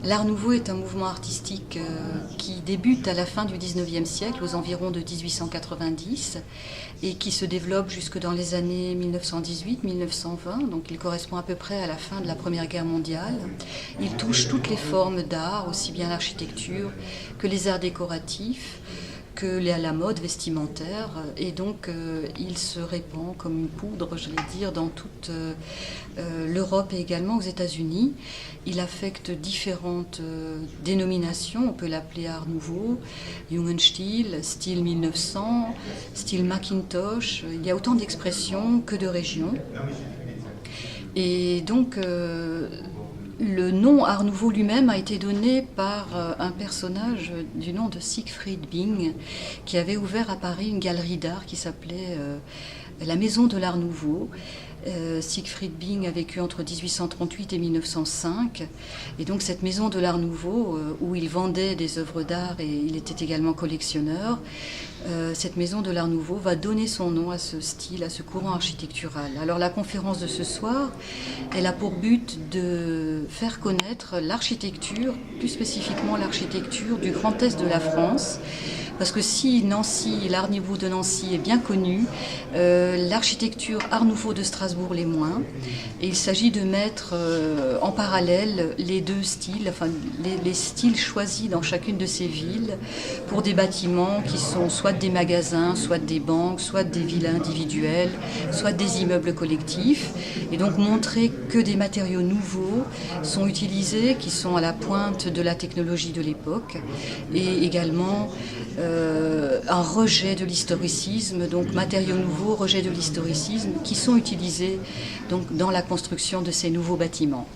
L'Art Nouveau est un mouvement artistique qui débute à la fin du XIXe siècle, aux environs de 1890, et qui se développe jusque dans les années 1918-1920, donc il correspond à peu près à la fin de la Première Guerre mondiale. Il touche toutes les formes d'art, aussi bien l'architecture que les arts décoratifs, que la mode vestimentaire, et donc il se répand comme une poudre, je vais dire, dans toute l'Europe et également aux États-Unis. Il affecte différentes dénominations, on peut l'appeler Art Nouveau, Jugendstil, style 1900, style Macintosh, il y a autant d'expressions que de régions. Et donc le nom Art Nouveau lui-même a été donné par un personnage du nom de Siegfried Bing, qui avait ouvert à Paris une galerie d'art qui s'appelait la Maison de l'Art Nouveau. Siegfried Bing a vécu entre 1838 et 1905, et donc cette Maison de l'Art Nouveau, où il vendait des œuvres d'art et il était également collectionneur, cette Maison de l'Art Nouveau va donner son nom à ce style, à ce courant architectural. Alors la conférence de ce soir, elle a pour but de faire connaître l'architecture, plus spécifiquement l'architecture du Grand Est de la France, parce que si Nancy, l'Art Nouveau de Nancy est bien connu, l'architecture Art Nouveau de Strasbourg l'est moins. Et il s'agit de mettre en parallèle les deux styles, enfin les styles choisis dans chacune de ces villes pour des bâtiments qui sont soit des magasins, soit des banques, soit des villas individuelles, soit des immeubles collectifs. Et donc montrer que des matériaux nouveaux sont utilisés, qui sont à la pointe de la technologie de l'époque, et également un rejet de l'historicisme, donc matériaux nouveaux, rejet de l'historicisme, qui sont utilisés donc, dans la construction de ces nouveaux bâtiments.